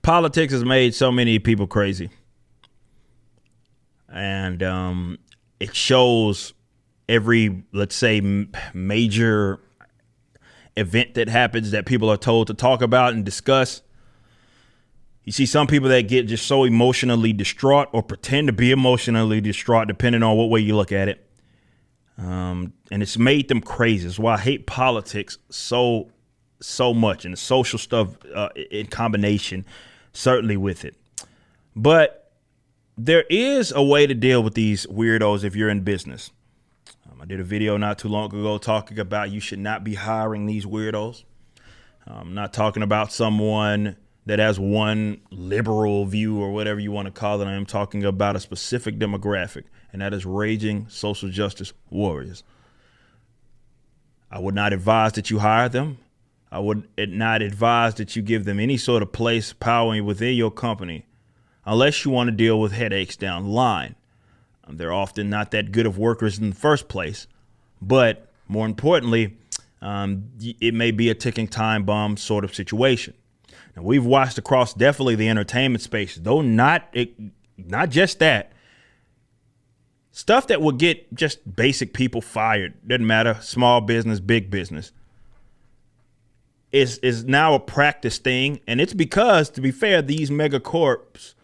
Politics has made so many people crazy. And it shows every, let's say, major event that happens that people are told to talk about and discuss. You see some people that get just so emotionally distraught or pretend to be emotionally distraught, depending on what way you look at it. And it's made them crazy. That's why I hate politics so much, and the social stuff in combination, certainly with it. But there is a way to deal with these weirdos if you're in business. I did a video not too long ago talking about you should not be hiring these weirdos. I'm not talking about someone that has one liberal view or whatever you want to call it. I am talking about a specific demographic, and that is raging social justice warriors. I would not advise that you hire them. I would not advise that you give them any sort of place, power within your company, unless you want to deal with headaches down the line. They're often not that good of workers in the first place, but more importantly, it may be a ticking time bomb sort of situation. Now, we've watched across definitely the entertainment space, though not just that. Stuff that will get just basic people fired, doesn't matter, small business, big business, is now a practice thing. And it's because, to be fair, these megacorps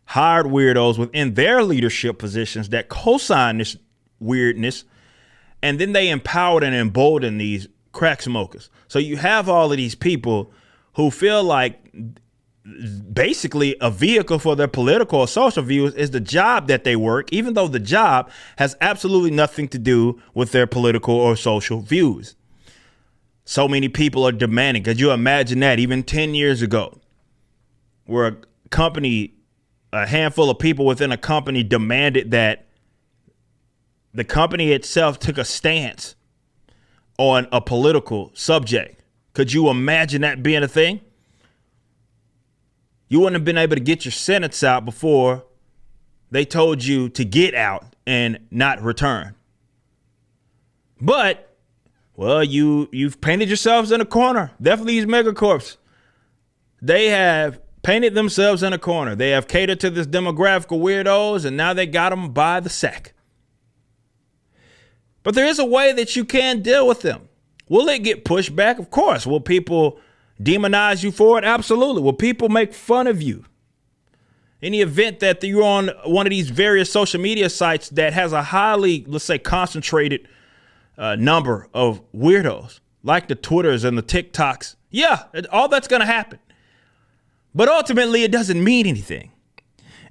hired weirdos within their leadership positions that co-sign this weirdness, and then they empowered and emboldened these crack smokers. So you have all of these people who feel like basically a vehicle for their political or social views is the job that they work, even though the job has absolutely nothing to do with their political or social views. So many people are demanding. Could you imagine that even 10 years ago, where a handful of people within a company demanded that the company itself took a stance on a political subject? Could you imagine that being a thing? You wouldn't have been able to get your sentence out before they told you to get out and not return. But, well, you've painted yourselves in a corner. Definitely these megacorps. They have painted themselves in a corner. They have catered to this demographic of weirdos, and now they got them by the sack. But there is a way that you can deal with them. Will it get pushed back? Of course. Will people demonize you for it? Absolutely. Will people make fun of you? In the event that you're on one of these various social media sites that has a highly, let's say, concentrated number of weirdos, like the Twitters and the TikToks, yeah, all that's going to happen. But ultimately, it doesn't mean anything.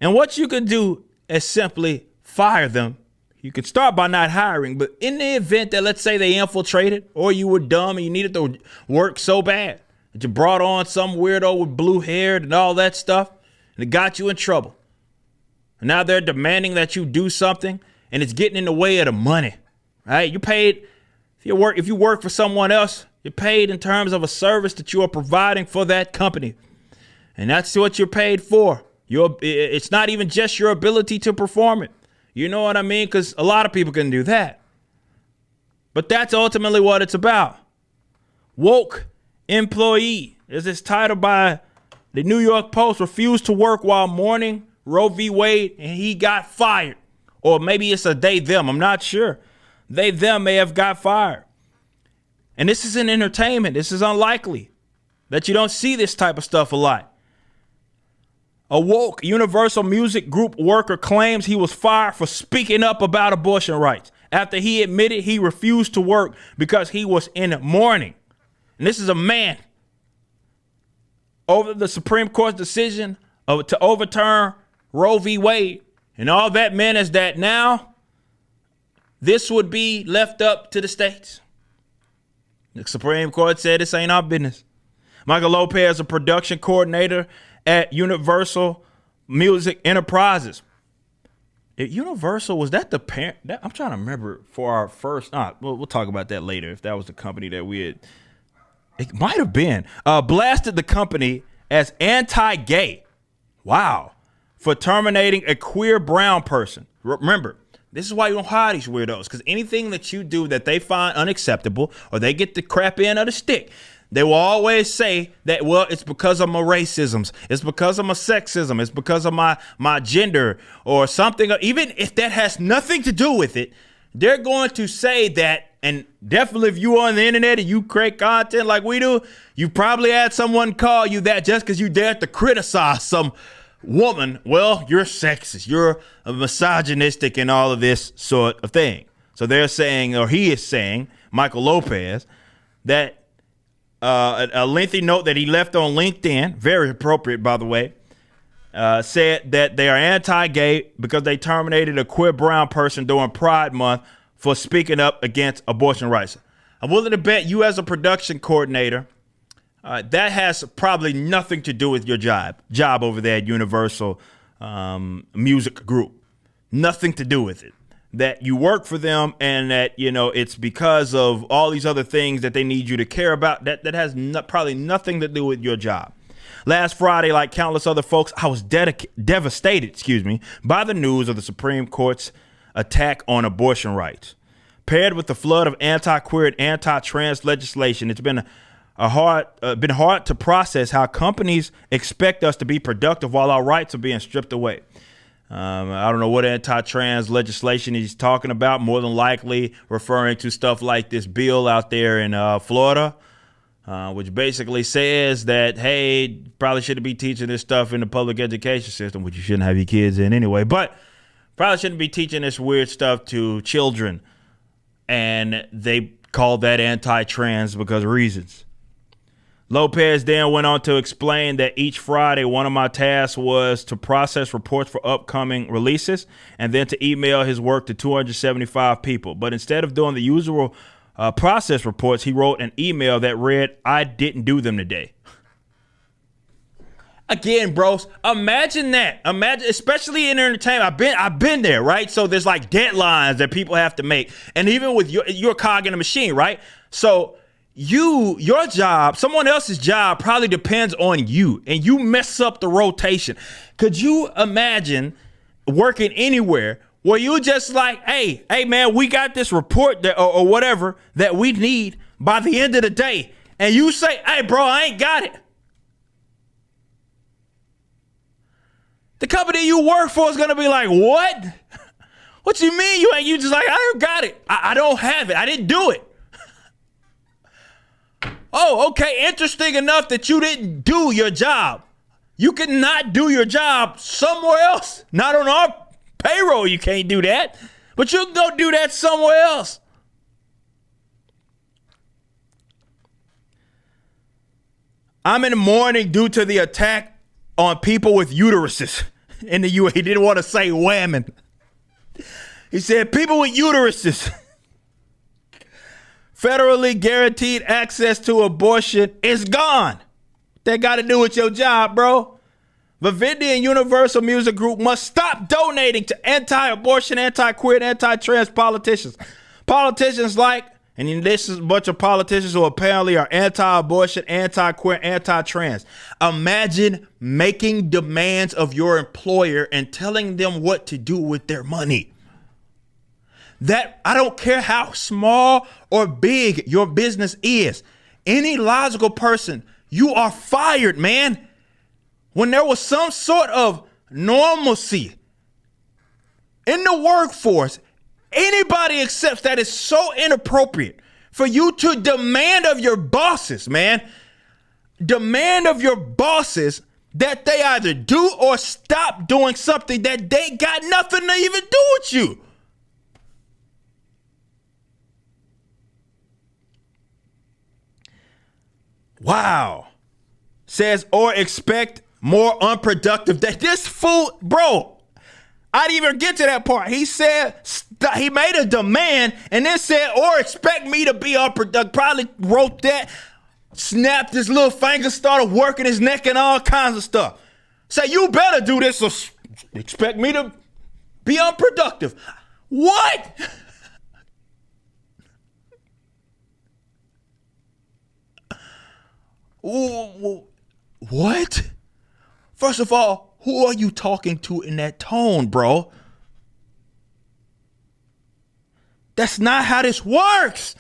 And what you can do is simply fire them. You can start by not hiring, but in the event that, let's say, they infiltrated, or you were dumb and you needed to work so bad that you brought on some weirdo with blue hair and all that stuff, and it got you in trouble. And now they're demanding that you do something, and it's getting in the way of the money, right? You're paid, if you work for someone else, you're paid in terms of a service that you are providing for that company. And that's what you're paid for. It's not even just your ability to perform it. You know what I mean? Because a lot of people can do that. But that's ultimately what it's about. Woke employee. There's this title by the New York Post: refused to work while mourning Roe v. Wade, and he got fired. Or maybe it's a they, them. I'm not sure. They, them may have got fired. And this is in entertainment. This is unlikely that you don't see this type of stuff a lot. A woke Universal Music Group worker claims he was fired for speaking up about abortion rights after he admitted he refused to work because he was in mourning. And this is a man over the Supreme Court's decision to overturn Roe v. Wade. And all that meant is that now this would be left up to the states. The Supreme Court said this ain't our business. Michael Lopez, a production coordinator at Universal Music Enterprises. Universal, was that the parent? I'm trying to remember for our first. We'll talk about that later. If that was the company that we had, it might have been. Blasted the company as anti-gay. Wow, for terminating a queer brown person. Remember, this is why you don't hire these weirdos, because anything that you do that they find unacceptable or they get the crap end of the stick, They will always say that, well, it's because of my racisms. It's because of my sexism. It's because of my gender or something. Even if that has nothing to do with it, they're going to say that. And definitely if you're on the internet and you create content like we do, you probably had someone call you that just because you dared to criticize some woman. Well, you're sexist. You're misogynistic and all of this sort of thing. So they're saying, or he is saying, Michael Lopez, that a lengthy note that he left on LinkedIn, very appropriate, by the way, said that they are anti-gay because they terminated a queer brown person during Pride Month for speaking up against abortion rights. I'm willing to bet you as a production coordinator, that has probably nothing to do with your job over there at Universal Music Group. Nothing to do with it. That you work for them and that, it's because of all these other things that they need you to care about. That has probably nothing to do with your job. Last Friday, like countless other folks, I was devastated, by the news of the Supreme Court's attack on abortion rights. Paired with the flood of anti-queer and anti-trans legislation, it's been hard to process how companies expect us to be productive while our rights are being stripped away. I don't know what anti-trans legislation he's talking about, more than likely referring to stuff like this bill out there in Florida, which basically says that, hey, probably shouldn't be teaching this stuff in the public education system, which you shouldn't have your kids in anyway, but probably shouldn't be teaching this weird stuff to children. And they called that anti-trans because of reasons. Lopez then went on to explain that each Friday, one of my tasks was to process reports for upcoming releases and then to email his work to 275 people. But instead of doing the usual process reports, he wrote an email that read, "I didn't do them today." Again, bros, imagine that. Imagine, especially in entertainment. I've been there, right? So there's like deadlines that people have to make. And even with your cog in a machine, right? So your job, someone else's job probably depends on you, and you mess up the rotation. Could you imagine working anywhere where you just like, hey man, we got this report that, or whatever that we need by the end of the day. And you say, hey bro, I ain't got it. The company you work for is going to be like, what? What you mean you ain't? You just like, I don't got it. I don't have it. I didn't do it. Oh, okay. Interesting enough that you didn't do your job. You cannot do your job somewhere else. Not on our payroll. You can't do that. But you can go do that somewhere else. I'm in mourning due to the attack on people with uteruses in the UAE. He didn't want to say women. He said people with uteruses. Federally guaranteed access to abortion is gone. That got to do with your job, bro. Vivendi and Universal Music Group must stop donating to anti-abortion, anti-queer, and anti-trans politicians. Politicians like, and this is a bunch of politicians who apparently are anti-abortion, anti-queer, anti-trans. Imagine making demands of your employer and telling them what to do with their money. That, I don't care how small or big your business is. Any logical person, you are fired, man. When there was some sort of normalcy in the workforce, anybody accepts that it's so inappropriate for you to demand of your bosses, man. Demand of your bosses that they either do or stop doing something that they got nothing to even do with you. Wow. Says, or expect more unproductive day. This fool, bro. I didn't even get to that part. He said, he made a demand and then said, or expect me to be unproductive. Probably wrote that, snapped his little finger, started working his neck and all kinds of stuff. Say, you better do this or expect me to be unproductive. What? What? First of all, who are you talking to in that tone, bro? That's not how this works.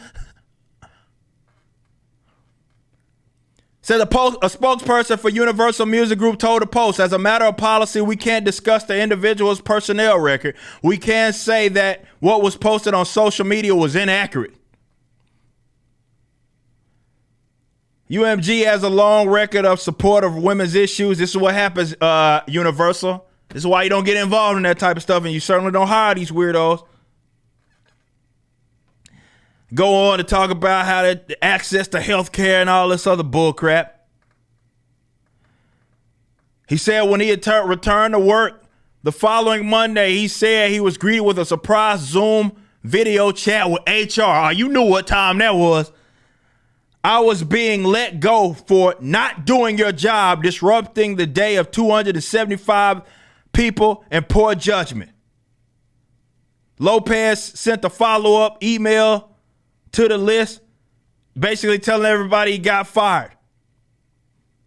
Said a spokesperson for Universal Music Group told the Post, as a matter of policy, we can't discuss the individual's personnel record. We can say that what was posted on social media was inaccurate. UMG has a long record of support of women's issues. This is what happens, Universal. This is why you don't get involved in that type of stuff, and you certainly don't hire these weirdos. Go on to talk about how to access to health care and all this other bull crap. He said when he returned to work the following Monday, he said he was greeted with a surprise Zoom video chat with HR. Oh, you knew what time that was. I was being let go for not doing your job, disrupting the day of 275 people and poor judgment. Lopez sent a follow-up email to the list, basically telling everybody he got fired.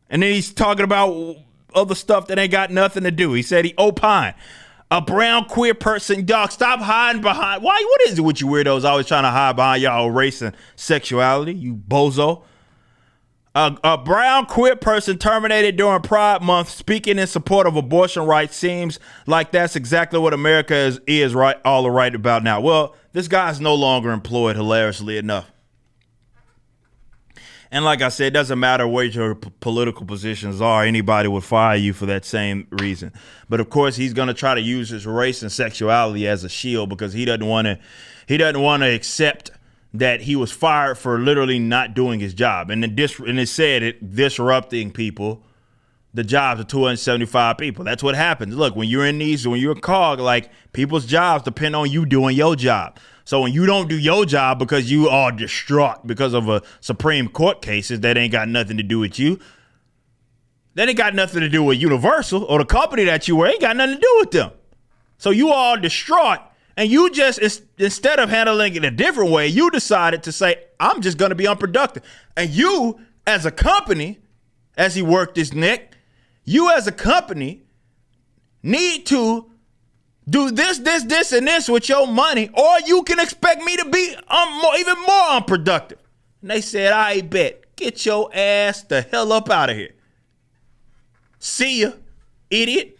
And then he's talking about other stuff that ain't got nothing to do. He said he opined. A brown queer person, dog, stop hiding behind. Why? What is it with you weirdos always trying to hide behind y'all race and sexuality, you bozo? A brown queer person terminated during Pride Month speaking in support of abortion rights. Seems like that's exactly what America is right all right about now. Well, this guy's no longer employed, hilariously enough. And like I said, it doesn't matter what your political positions are. Anybody would fire you for that same reason. But of course, he's going to try to use his race and sexuality as a shield because he doesn't want to accept that he was fired for literally not doing his job. And it said it disrupting people, the jobs of 275 people. That's what happens. Look, when you're a cog, like people's jobs depend on you doing your job. So when you don't do your job because you are distraught because of a Supreme Court cases that ain't got nothing to do with you, that ain't got nothing to do with Universal or the company that you were, ain't got nothing to do with them. So you all distraught. And you just, instead of handling it a different way, you decided to say, I'm just going to be unproductive. And you, as a company, as he worked his neck, you as a company need to do this, and this with your money, or you can expect me to be even more unproductive. And they said, I bet. Get your ass the hell up out of here. See ya, idiot.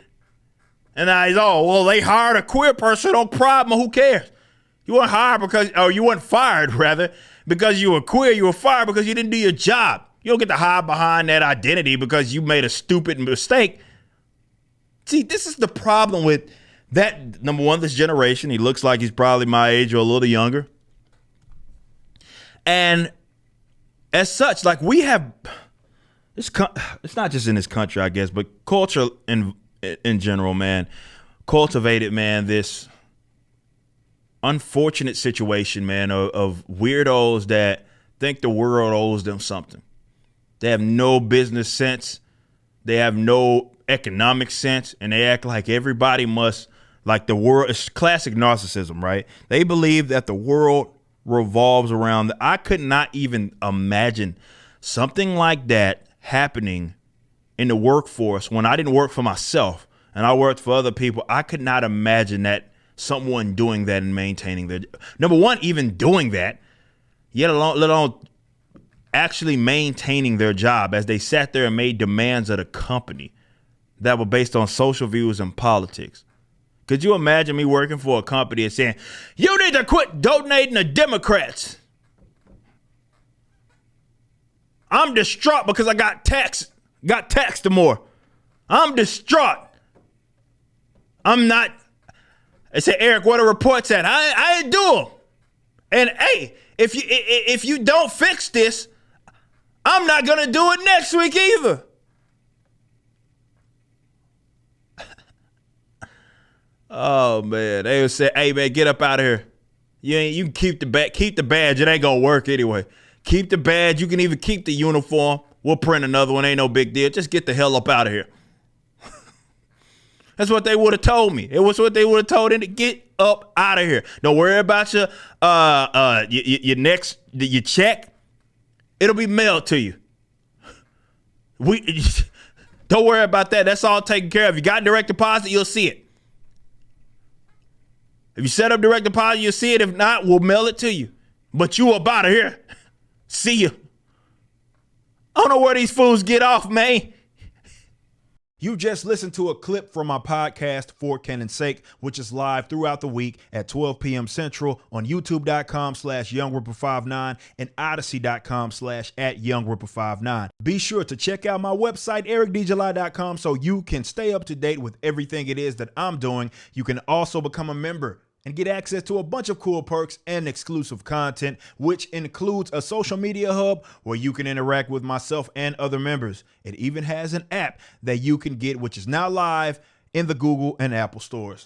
And I they hired a queer person on Pride Month. Who cares? You weren't you weren't fired, rather, because you were queer. You were fired because you didn't do your job. You don't get to hide behind that identity because you made a stupid mistake. See, this is the problem with that. Number one, this generation. He looks like he's probably my age or a little younger. And as such, like we have, it's not just in this country, I guess, but culture in general, man, cultivated, man, this unfortunate situation, man, of weirdos that think the world owes them something. They have no business sense. They have no economic sense. And they act like everybody must, like the world. It's classic narcissism, right? They believe that the world revolves around. I could not even imagine something like that happening in the workforce when I didn't work for myself and I worked for other people. I could not imagine that someone doing that and maintaining their, number one, even doing that, let alone actually maintaining their job as they sat there and made demands of the company that were based on social views and politics. Could you imagine me working for a company and saying, you need to quit donating to Democrats? I'm distraught because I got taxed more. I'm distraught. I'm not. I said, Eric, what are reports at? I ain't do them. And hey, if you don't fix this, I'm not gonna do it next week either. Oh man, they would say, hey man, get up out of here. You can keep the badge. It ain't gonna work anyway. Keep the badge. You can even keep the uniform. We'll print another one. Ain't no big deal. Just get the hell up out of here. That's what they would have told me. It was what they would have told him to get up out of here. Don't worry about your check. It'll be mailed to you. Don't worry about that. That's all taken care of. You got direct deposit, you'll see it. If you set up direct deposit, you'll see it. If not, we'll mail it to you. But you up out of here. See you. I don't know where these fools get off, man. You just listened to a clip from my podcast, For Canon's Sake, which is live throughout the week at 12 p.m. Central on youtube.com/YoungRipper59 and odyssey.com/@YoungRipper59. Be sure to check out my website, ericdjuly.com, so you can stay up to date with everything it is that I'm doing. You can also become a member and get access to a bunch of cool perks and exclusive content, which includes a social media hub where you can interact with myself and other members. It even has an app that you can get, which is now live in the Google and Apple stores.